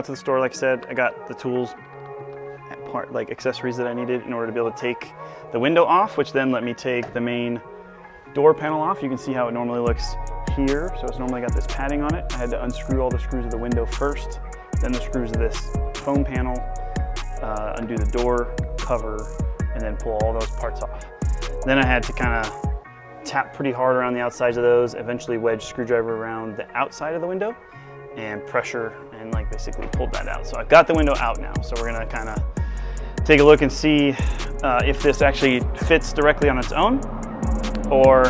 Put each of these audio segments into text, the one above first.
out to the store, like I said, I got the tools, like accessories that I needed in order to be able to take the window off, which then let me take the main door panel off. You can see how it normally looks here. So it's normally got this padding on it. I had to unscrew all the screws of the window first, then the screws of this foam panel, undo the door cover, and then pull all those parts off. Then I had to kind of tap pretty hard around the outsides of those, eventually wedge screwdriver around the outside of the window and pressure and like basically pulled that out. So I've got the window out now. So we're gonna kind of take a look and see if this actually fits directly on its own, or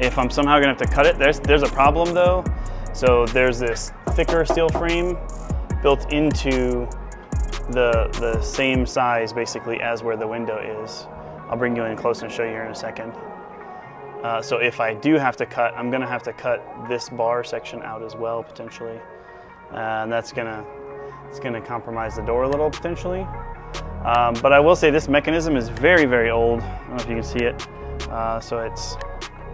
if I'm somehow gonna have to cut it. There's a problem though. So there's this thicker steel frame built into the same size basically as where the window is. I'll bring you in close and show you here in a second. So if I do have to cut, I'm gonna have to cut this bar section out as well, potentially. And it's gonna compromise the door a little, potentially. But I will say this mechanism is very, very old. I don't know if you can see it. So it's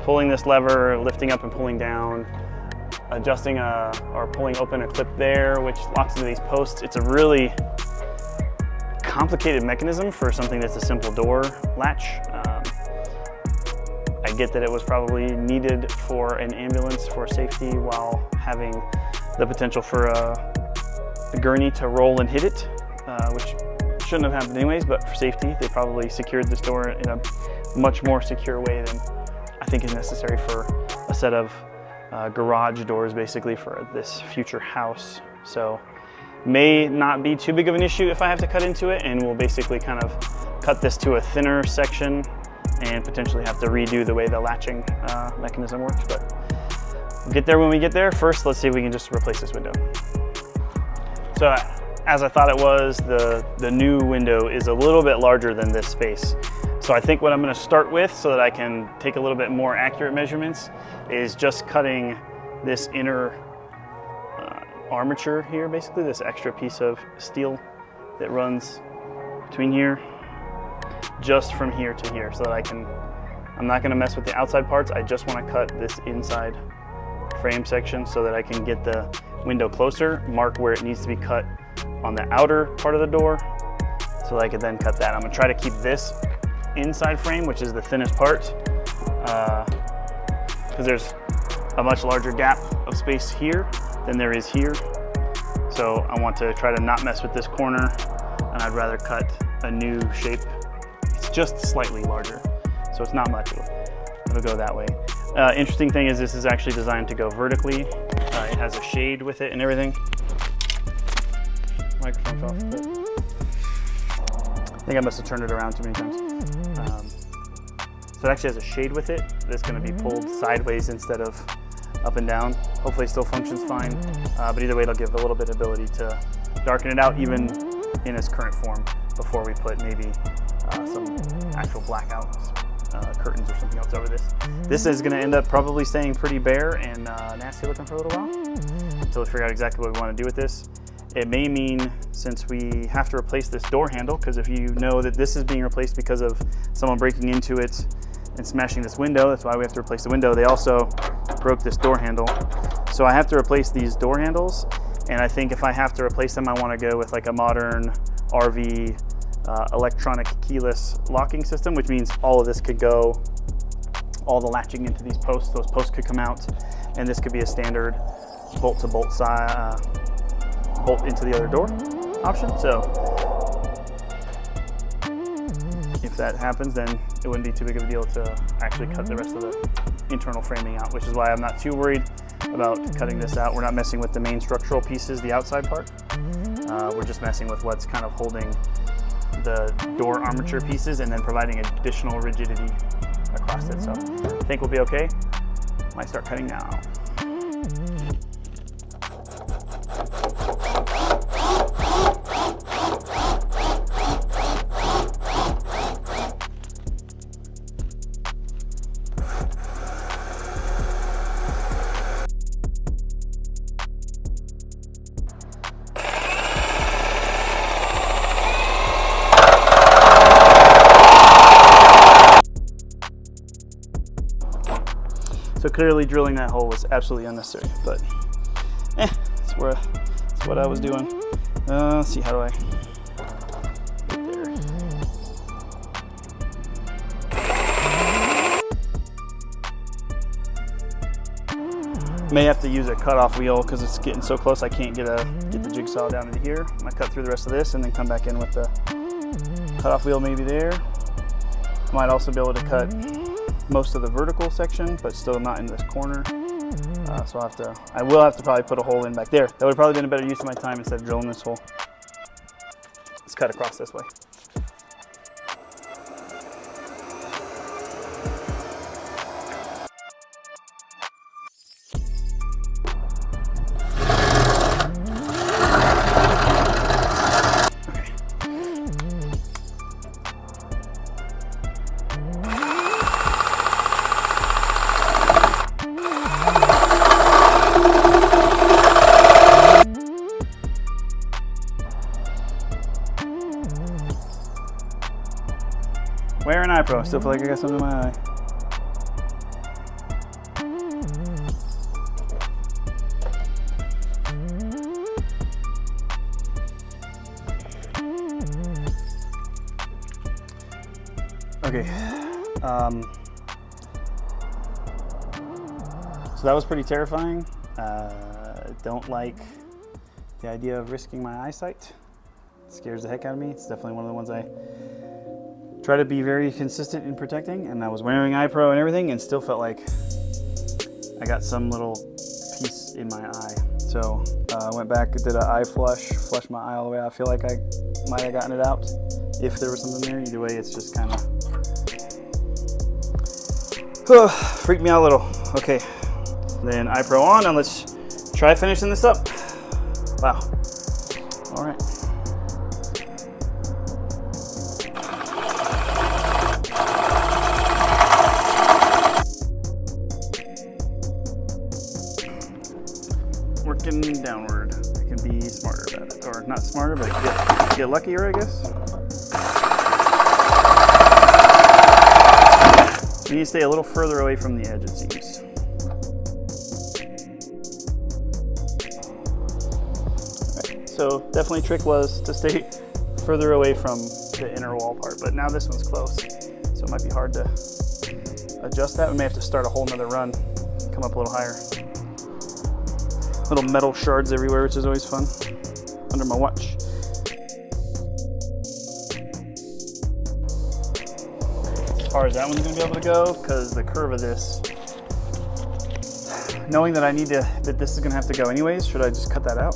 pulling this lever, lifting up and pulling down, adjusting or pulling open a clip there, which locks into these posts. It's a really complicated mechanism for something that's a simple door latch. I get that it was probably needed for an ambulance for safety while having the potential for a gurney to roll and hit it, which shouldn't have happened anyways, but for safety, they probably secured this door in a much more secure way than I think is necessary for a set of garage doors basically for this future house. So may not be too big of an issue if I have to cut into it, and we'll basically kind of cut this to a thinner section and potentially have to redo the way the latching mechanism works, but we'll get there when we get there. First, let's see if we can just replace this window. So as I thought it was, the new window is a little bit larger than this space. So I think what I'm gonna start with, so that I can take a little bit more accurate measurements, is just cutting this inner armature here, basically this extra piece of steel that runs between here, just from here to here, so that I'm not gonna mess with the outside parts. I just wanna cut this inside frame section so that I can get the window closer, mark where it needs to be cut on the outer part of the door, so that I can then cut that. I'm gonna try to keep this inside frame, which is the thinnest part, because there's a much larger gap of space here than there is here. So I want to try to not mess with this corner, and I'd rather cut a new shape. It's just slightly larger, so it's not much. It'll go that way. Interesting thing is this is actually designed to go vertically. It has a shade with it and everything. Microphone's off. I think I must have turned it around too many times. So it actually has a shade with it that's going to be pulled sideways instead of up and down. Hopefully it still functions fine, but either way it'll give a little bit of ability to darken it out even in its current form before we put maybe some actual blackout curtains or something else over this. This is going to end up probably staying pretty bare and nasty looking for a little while until we figure out exactly what we want to do with this. It may mean, since we have to replace this door handle, because if you know that this is being replaced because of someone breaking into it and smashing this window, that's why we have to replace the window. They also broke this door handle. So I have to replace these door handles, and I think if I have to replace them, I want to go with like a modern RV electronic keyless locking system, which means all of this could go, all the latching into these posts, those posts could come out, and this could be a standard bolt to bolt bolt into the other door option. So if that happens, then it wouldn't be too big of a deal to actually cut the rest of the internal framing out, which is why I'm not too worried about cutting this out. We're not messing with the main structural pieces, the outside part. We're just messing with what's kind of holding the door armature pieces and then providing additional rigidity across it. So I think we'll be okay. Might start cutting now. So clearly drilling that hole was absolutely unnecessary, but it's That's what I was doing. Let's see, how do I get there? May have to use a cutoff wheel because it's getting so close I can't get the jigsaw down into here. I'm gonna cut through the rest of this and then come back in with the cutoff wheel maybe there. Might also be able to cut most of the vertical section, but still not in this corner. So I will have to probably put a hole in back there. That would have probably been a better use of my time instead of drilling this hole. Let's cut across this way. Wearing eye pro, still feel like I got something in my eye. Okay, so that was pretty terrifying. Don't like the idea of risking my eyesight. It scares the heck out of me. It's definitely one of the ones I try to be very consistent in protecting, and I was wearing eye pro and everything and still felt like I got some little piece in my eye. So I went back, did an eye flushed my eye all the way out. I feel like I might have gotten it out if there was something there. Either way, it's just kind of freaked me out a little. Okay, then eye pro on, and let's try finishing this up. Wow. All right. Working downward. I can be smarter about it, or not smarter, but get luckier, I guess. We need to stay a little further away from the edge, it seems. Right. So definitely trick was to stay further away from the inner wall part, but now this one's close, so it might be hard to adjust that. We may have to start a whole nother run, come up a little higher. Little metal shards everywhere, which is always fun, under my watch. As far as that one's gonna be able to go, because the curve of this, knowing that that this is gonna have to go anyways, should I just cut that out?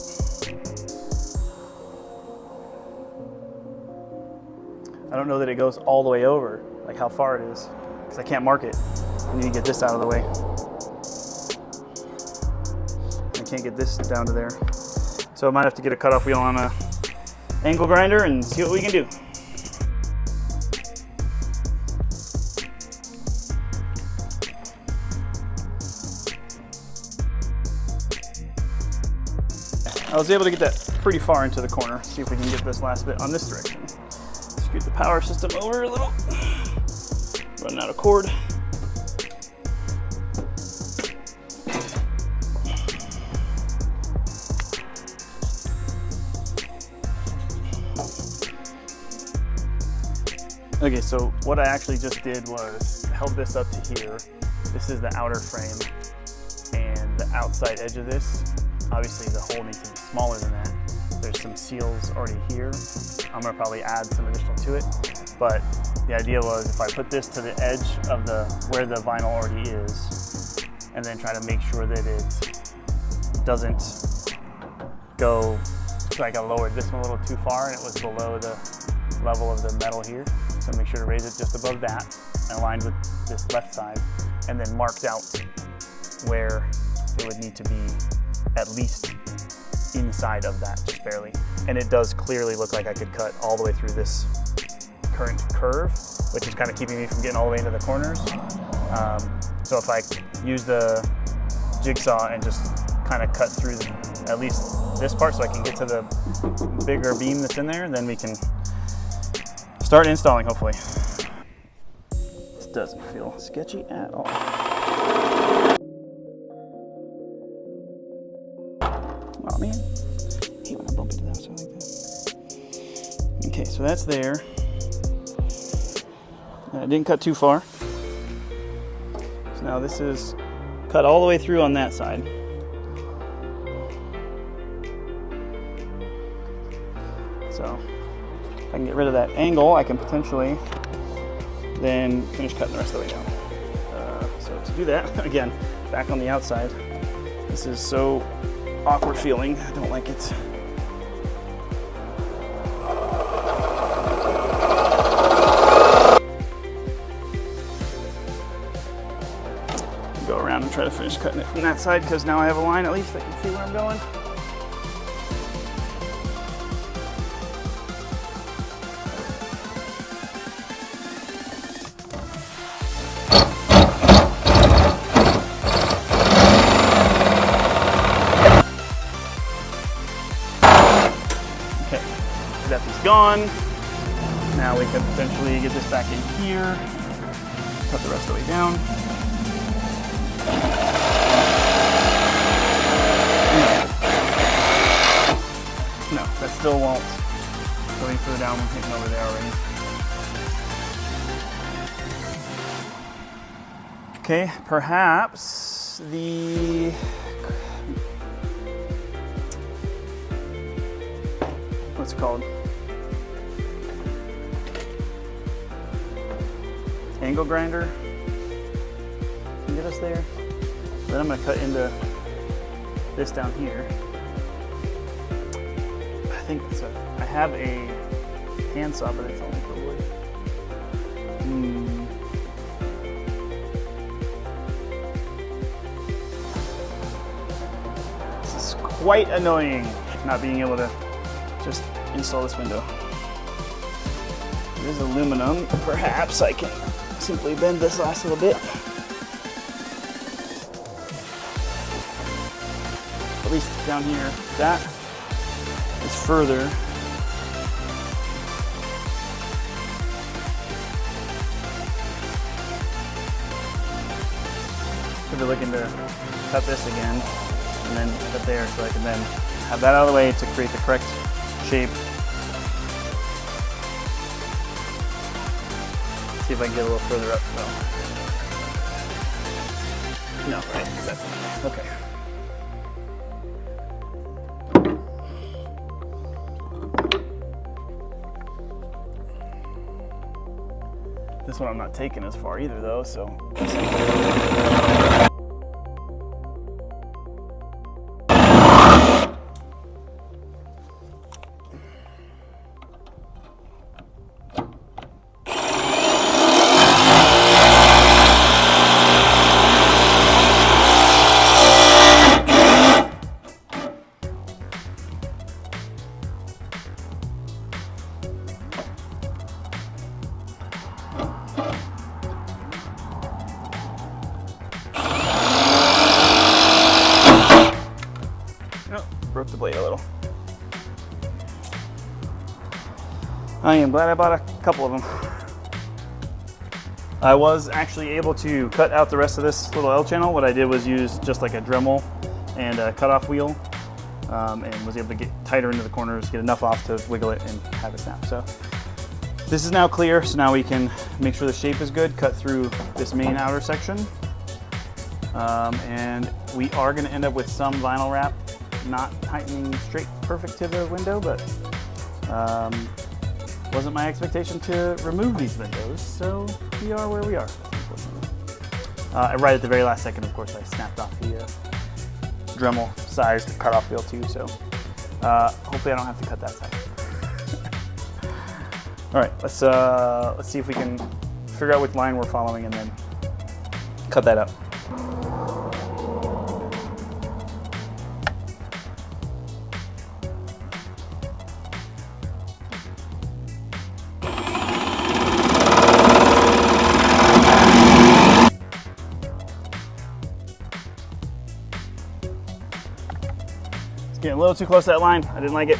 I don't know that it goes all the way over, like how far it is, because I can't mark it. I need to get this out of the way. Can't get this down to there. So I might have to get a cutoff wheel on a angle grinder and see what we can do. I was able to get that pretty far into the corner. See if we can get this last bit on this direction. Scoot the power system over a little. Running out of cord. Okay, so what I actually just did was held this up to here. This is the outer frame, and the outside edge of this, obviously the hole needs to be smaller than that. There's some seals already here. I'm gonna probably add some additional to it, but the idea was if I put this to the edge of where the vinyl already is, and then try to make sure that it doesn't go, like I lowered this one a little too far and it was below the level of the metal here. So make sure to raise it just above that, aligned with this left side, and then marked out where it would need to be at least inside of that, just barely. And it does clearly look like I could cut all the way through this current curve, which is kind of keeping me from getting all the way into the corners. So if I use the jigsaw and just kind of cut through at least this part so I can get to the bigger beam that's in there, then we can start installing, hopefully. This doesn't feel sketchy at all. Oh man, hate when I bump into that, so like that. Okay, so that's there. I didn't cut too far. So now this is cut all the way through on that side. So if I can get rid of that angle, I can potentially then finish cutting the rest of the way down. So to do that, again, back on the outside. This is so awkward feeling. I don't like it. Go around and try to finish cutting it from that side, because now I have a line at least I can see where I'm going. Okay, so that piece gone. Now we can potentially get this back in here, cut the rest of the way down. No, that still won't go any further down. We're taking over there already. Okay, perhaps the what's it called? Angle grinder can get us there. Then I'm going to cut into this down here. I think so. I have a handsaw, but it's only for wood. This is quite annoying, not being able to just install this window. It is aluminum. Perhaps I can simply bend this last little bit. At least down here. That is further. Could be looking to cut this again and then cut there, so I can then have that out of the way to create the correct shape. See if I can get a little further up. No, right? That's okay. This one I'm not taking as far either, though, so. Broke the blade a little. I am glad I bought a couple of them. I was actually able to cut out the rest of this little L channel. What I did was use just like a Dremel and a cutoff wheel, and was able to get tighter into the corners, get enough off to wiggle it and have it snap. So this is now clear, so now we can make sure the shape is good, cut through this main outer section, and we are going to end up with some vinyl wrap, not tightening straight perfect to the window, but wasn't my expectation to remove these windows, so we are where we are, unfortunately. Right at the very last second, of course, I snapped off the Dremel sized cutoff wheel too, so hopefully I don't have to cut that side. All right, let's see if we can figure out which line we're following and then cut that up. Getting a little too close to that line. I didn't like it.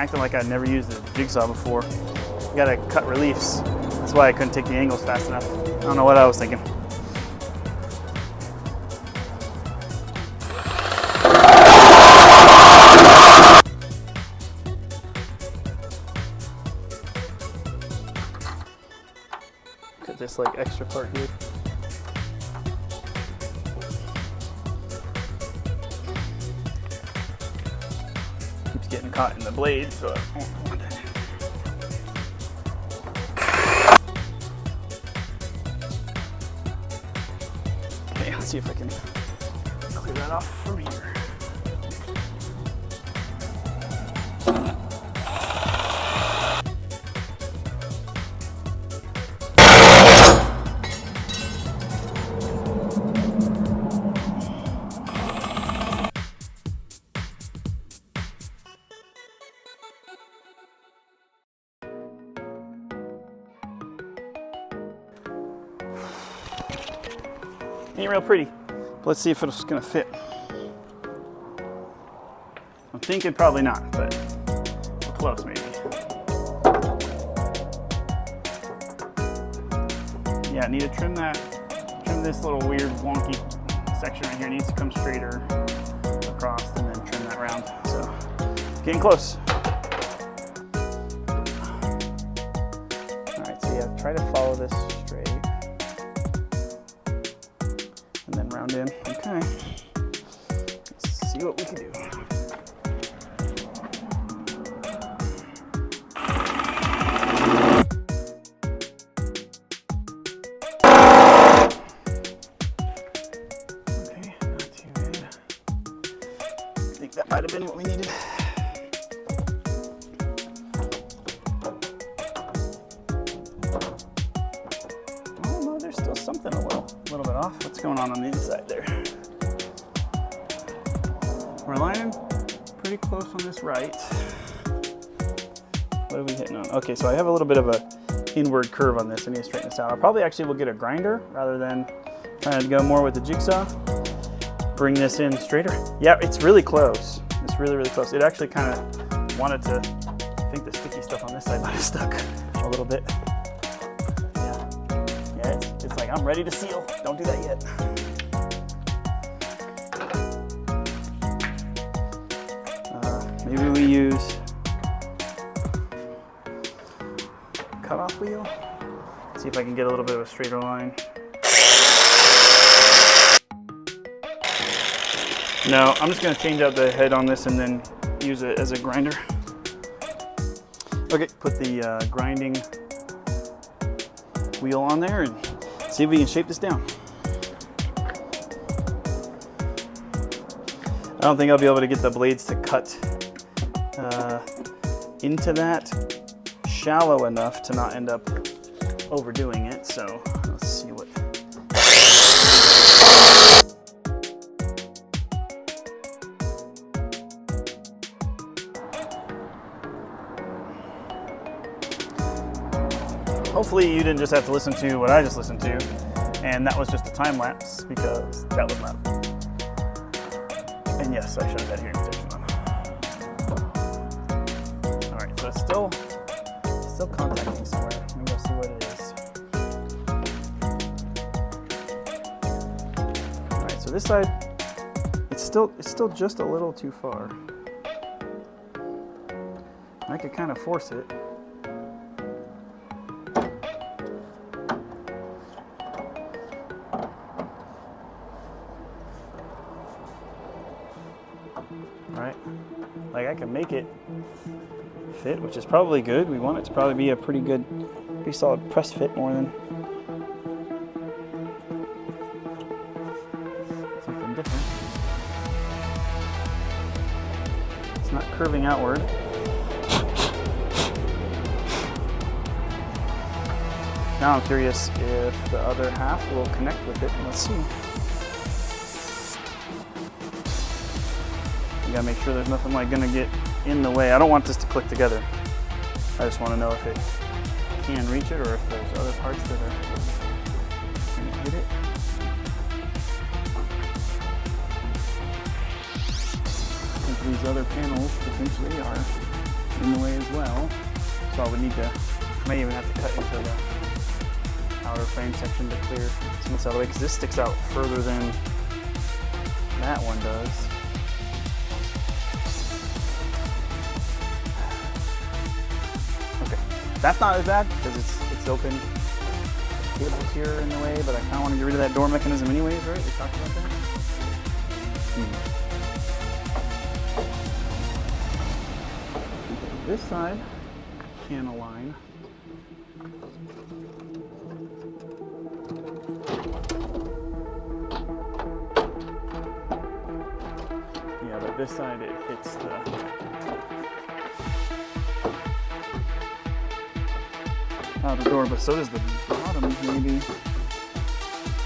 acting like I'd never used a jigsaw before. You gotta cut reliefs. That's why I couldn't take the angles fast enough. I don't know what I was thinking. Cut this like extra part here. Keeps getting caught in the blade, so I don't want it. Okay, let's see if I can clear that off from here. Ain't real pretty. But let's see if it's gonna fit. I'm thinking probably not, but we're close maybe. Yeah, I need to trim this little weird wonky section right here. It needs to come straighter across and then trim that round. So, getting close. All right, so yeah, try to follow this straight. And then round in. Okay. Let's see what we can do. Okay, not too bad. I think that might have been what we needed. Oh no, there's still something a little bit off. What's going on the inside there? We're lining pretty close on this right. What are we hitting on? Okay, so I have a little bit of a inward curve on this. I need to straighten this out. I probably actually will get a grinder rather than trying to go more with the jigsaw. Bring this in straighter. Yeah, it's really close. It's really, really close. It actually kind of wanted to, I think the sticky stuff on this side might have stuck a little bit. Yeah, it's like I'm ready to seal. Don't do that yet. Maybe we use cutoff wheel. See if I can get a little bit of a straighter line. No, I'm just going to change out the head on this and then use it as a grinder. Okay, put the grinding wheel on there and see if we can shape this down. I don't think I'll be able to get the blades to cut into that shallow enough to not end up overdoing it, so let's see what. Hopefully you didn't just have to listen to what I just listened to, and that was just a time lapse because that was loud. And yes, I should have had hearing protection on. All right, so it's still contacting somewhere. Let me go see what it is. All right, so this side, it's still just a little too far. I could kind of force it. Right? Like I can make it fit, which is probably good. We want it to probably be a pretty solid press fit more than something different. It's not curving outward. Now I'm curious if the other half will connect with it. Let's see. You gotta make sure there's nothing like gonna get in the way. I don't want this to click together. I just want to know if it can reach it or if there's other parts that are gonna hit it. I think these other panels potentially are in the way as well. So I would need to, may even have to cut into the outer frame section to clear some of this out of the way, because this sticks out further than that one does. Okay, that's not as bad because it's open. Cables here in the way, but I kind of want to get rid of that door mechanism anyways, right? We talked about that. This side can align. Yeah, but this side it hits the outer door, but so does the bottom, maybe.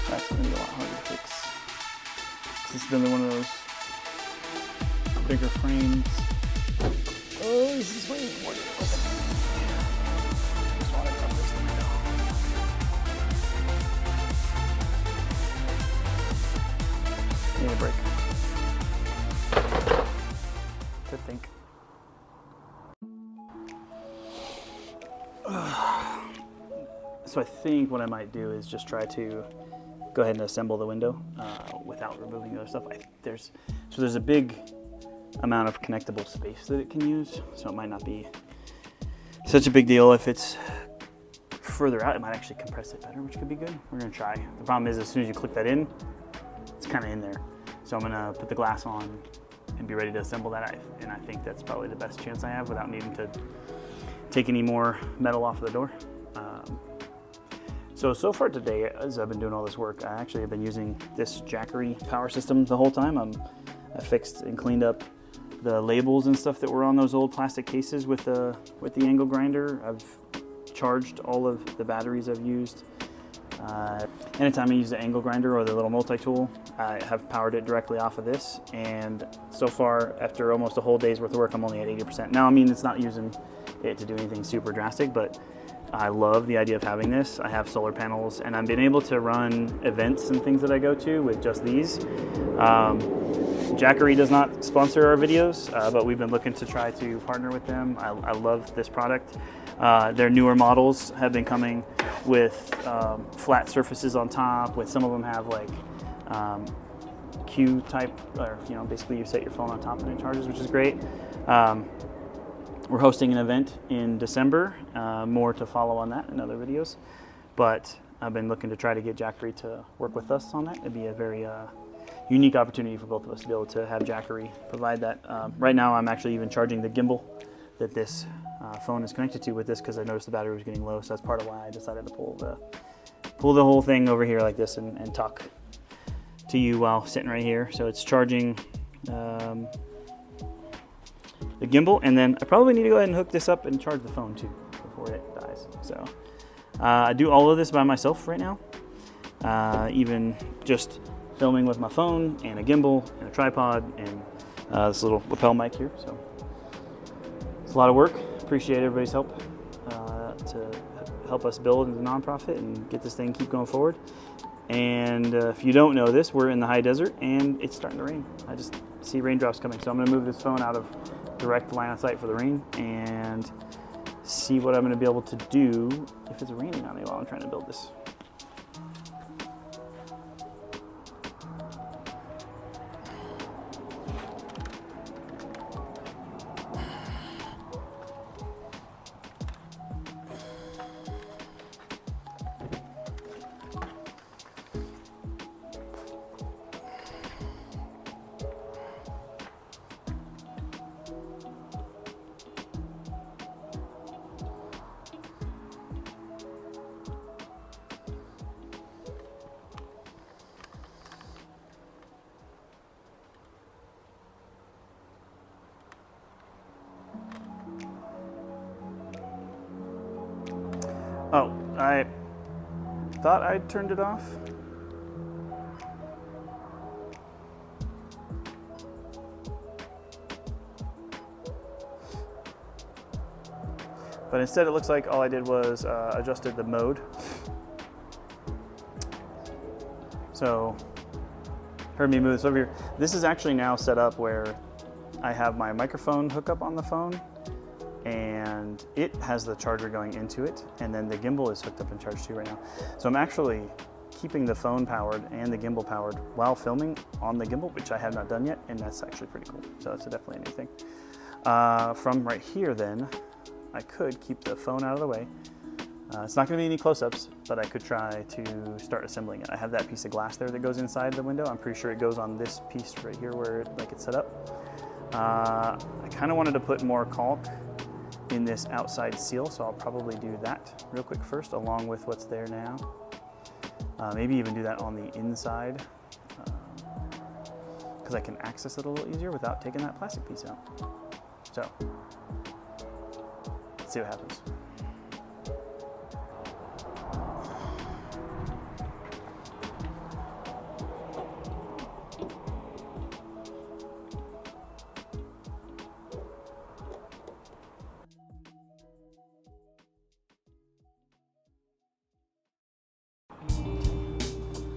That's gonna be a lot harder to fix. This has been one of those bigger frames. Oh, this is way more than open. Just want to cover this window. Need a break. To think. So I think what I might do is just try to go ahead and assemble the window without removing the other stuff. There's a big amount of connectable space that it can use, so it might not be such a big deal. If it's further out, it might actually compress it better, which could be good. We're gonna try. The problem is, as soon as you click that in, it's kind of in there. So I'm gonna put the glass on and be ready to assemble that, and I think that's probably the best chance I have without needing to take any more metal off of the door. So far today, as I've been doing all this work, I actually have been using this Jackery power system the whole time. I fixed and cleaned up the labels and stuff that were on those old plastic cases with the angle grinder. I've charged all of the batteries I've used. Anytime I use the angle grinder or the little multi-tool, I have powered it directly off of this. And so far, after almost a whole day's worth of work, I'm only at 80%. Now, I mean, it's not using it to do anything super drastic, but I love the idea of having this. I have solar panels, and I've been able to run events and things that I go to with just these. Jackery does not sponsor our videos, but we've been looking to try to partner with them. I love this product. Their newer models have been coming with flat surfaces on top, with some of them have like Q type, or basically you set your phone on top and it charges, which is great. We're hosting an event in December, more to follow on that in other videos, but I've been looking to try to get Jackery to work with us on that. It'd be a very unique opportunity for both of us to be able to have Jackery provide that. Right now I'm actually even charging the gimbal that this phone is connected to with this, because I noticed the battery was getting low, so that's part of why I decided to pull the whole thing over here like this and talk to you while sitting right here. So it's charging the gimbal, and then I probably need to go ahead and hook this up and charge the phone too before it dies. So I do all of this by myself right now, even just filming with my phone and a gimbal and a tripod and this little lapel mic here. So it's a lot of work. Appreciate everybody's help to help us build as a nonprofit and get this thing keep going forward. And if you don't know this, we're in the high desert and it's starting to rain. I just see raindrops coming, so I'm going to move this phone out of direct line of sight for the rain and see what I'm going to be able to do if it's raining on me while I'm trying to build this. Oh, I thought I'd turned it off. But instead it looks like all I did was adjusted the mode. So, heard me move this over here. This is actually now set up where I have my microphone hookup on the phone, and it has the charger going into it, and then the gimbal is hooked up and charged too right now. So I'm actually keeping the phone powered and the gimbal powered while filming on the gimbal, which I have not done yet, and that's actually pretty cool. So that's definitely a new thing. From right here then, I could keep the phone out of the way. It's not going to be any close-ups, but I could try to start assembling it. I have that piece of glass there that goes inside the window. I'm pretty sure it goes on this piece right here where it's set up. I kind of wanted to put more caulk in this outside seal, so I'll probably do that real quick first, along with what's there now. Maybe even do that on the inside, because I can access it a little easier without taking that plastic piece out. So, let's see what happens.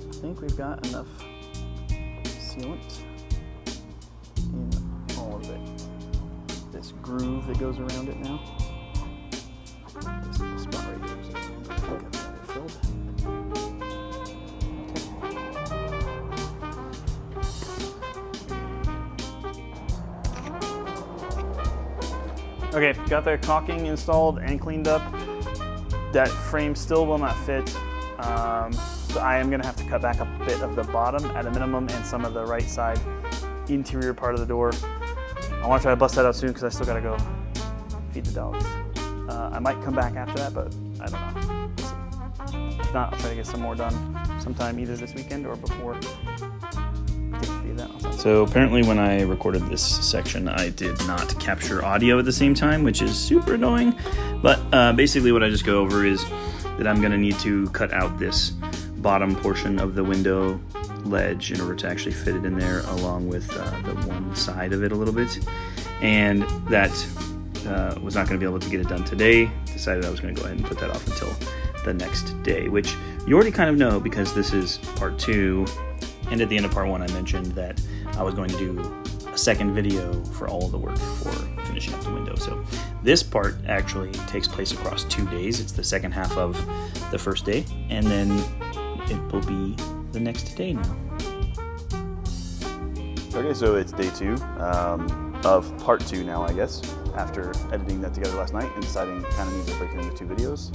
I think we've got enough sealant in all of it. This groove that goes around it now. This little spot right here. So I think I've got it filled. Okay, got the caulking installed and cleaned up. That frame still will not fit. So I am going to have to cut back a bit of the bottom at a minimum and some of the right side interior part of the door. I want to try to bust that out soon because I still got to go feed the dogs. I might come back after that, but I don't know. We'll see. If not, I'll try to get some more done sometime either this weekend or before. So apparently when I recorded this section, I did not capture audio at the same time, which is super annoying. But basically what I just go over is that I'm going to need to cut out this bottom portion of the window ledge in order to actually fit it in there, along with the one side of it a little bit. And that was not going to be able to get it done today. Decided I was going to go ahead and put that off until the next day, which you already kind of know because this is part 2. And at the end of part 1, I mentioned that I was going to do a second video for all of the work for finishing up the window. So this part actually takes place across 2 days. It's the second half of the first day, and then it will be the next day now. Okay, so it's day 2 of part 2 now, I guess, after editing that together last night and deciding kind of need to break it into 2 videos.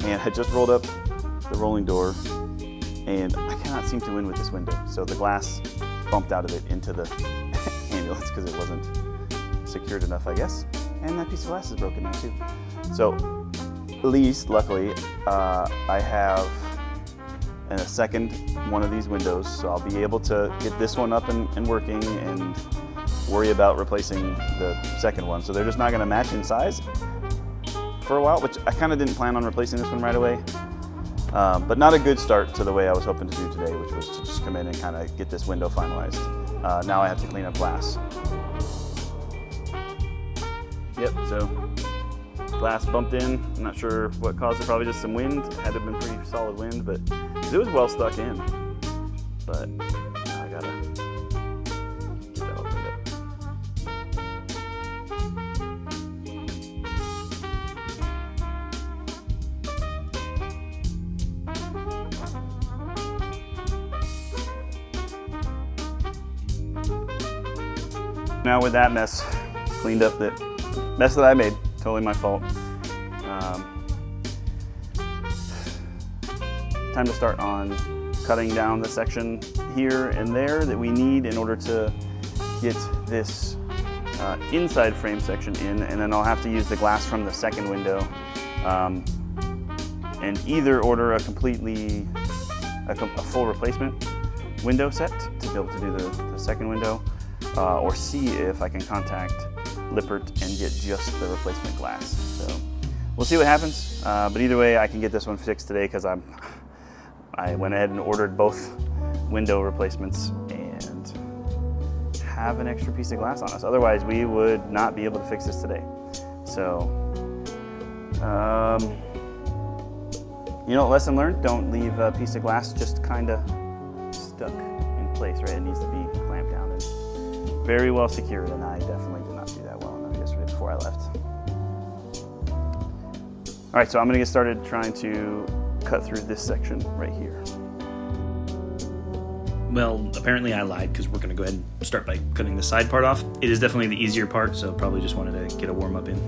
And I just rolled up the rolling door, and I cannot seem to win with this window. So the glass bumped out of it into the ambulance because it wasn't secured enough, I guess. And that piece of glass is broken now too. So at least, luckily, I have a second one of these windows, so I'll be able to get this one up and working and worry about replacing the second one. So they're just not going to match in size for a while, which I kind of didn't plan on replacing this one right away. But not a good start to the way I was hoping to do today, which was to just come in and kind of get this window finalized. Now I have to clean up glass. Yep, so glass bumped in. I'm not sure what caused it, probably just some wind. It had to have been pretty solid wind, but it was well stuck in. But now I gotta get that all cleaned up. Now with that mess cleaned up, that mess that I made, totally my fault. Time to start on cutting down the section here and there that we need in order to get this inside frame section in, and then I'll have to use the glass from the second window and either order a full replacement window set to be able to do the second window, or see if I can contact Lippert and get just the replacement glass. So we'll see what happens, but either way I can get this one fixed today because I went ahead and ordered both window replacements and have an extra piece of glass on us. Otherwise we would not be able to fix this today. So you know, lesson learned, don't leave a piece of glass just kind of stuck in place, right? It needs to be clamped down and very well secured, and I definitely did not do that well enough yesterday before I left. All right, so I'm gonna get started trying to cut through this section right here. Well, apparently I lied because we're going to go ahead and start by cutting the side part off. It is definitely the easier part, so probably just wanted to get a warm up in.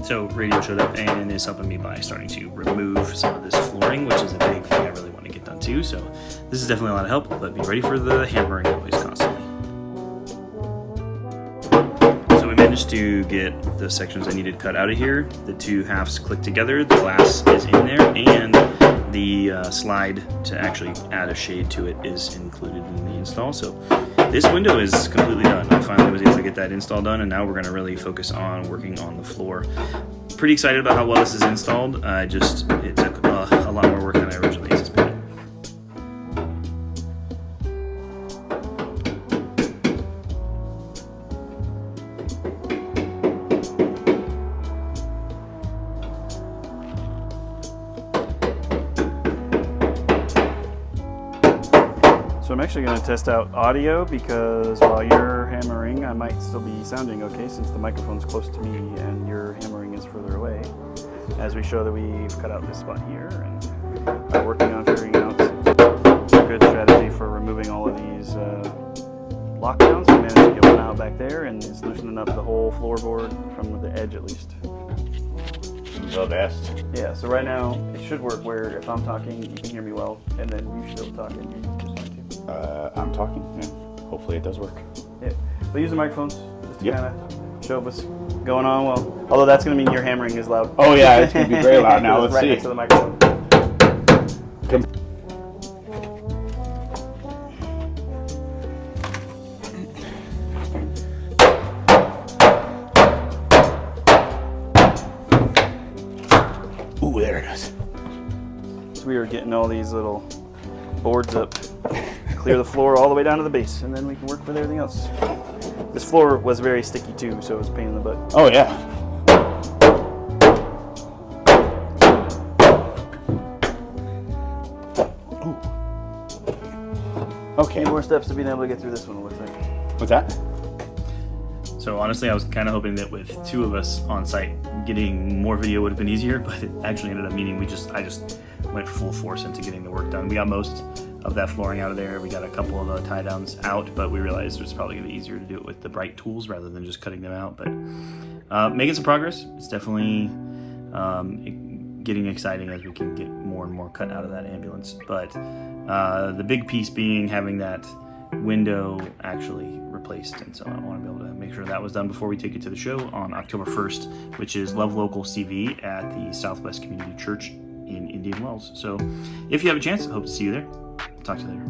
So Radio showed up and is helping me by starting to remove some of this flooring, which is a big thing I really want to get done too. So this is definitely a lot of help, but be ready for the hammering always constantly. So we managed to get the sections I needed cut out of here. The two halves click together, the glass is in there, and the slide to actually add a shade to it is included in the install. So this window is completely done. I finally was able to get that install done, and now we're going to really focus on working on the floor. Pretty excited about how well this is installed. It took a lot more work than I originally anticipated. So I'm actually going to test out audio because while you're hammering, I might still be sounding okay since the microphone's close to me and your hammering is further away. As we show that we've cut out this spot here and are working on figuring out a good strategy for removing all of these lockdowns. We managed to get one out back there and it's loosening up the whole floorboard from the edge at least. The best. Yeah, so right now it should work where if I'm talking, you can hear me well, and then you should be able to talk and hear me just fine too. I'm talking, and hopefully it does work. Yeah, but use the microphones just to Yep. kind of show what's going on. Well, although that's going to mean your hammering is loud. Oh yeah, it's going to be very loud now. Let's right see. next to the microphone. Ooh, there it is. So we are getting all these little boards up, clear the floor all the way down to the base, and then we can work with everything else. This floor was very sticky too, so it was a pain in the butt. Oh yeah. Ooh. Okay. 8 more steps to being able to get through this one, it looks like. What's that? So honestly, I was kind of hoping that with two of us on site, getting more video would have been easier, but it actually ended up meaning I just went full force into getting the work done. We got most of that flooring out of there. We got a couple of tie downs out, but we realized it's probably gonna be easier to do it with the bright tools rather than just cutting them out. But making some progress. It's definitely getting exciting as we can get more and more cut out of that ambulance. But the big piece being having that window actually replaced, and so I want to be able to make sure that was done before we take it to the show on October 1st, which is Love Local CV at the Southwest Community Church in Indian Wells. So if you have a chance, I hope to see you there. Talk to you later.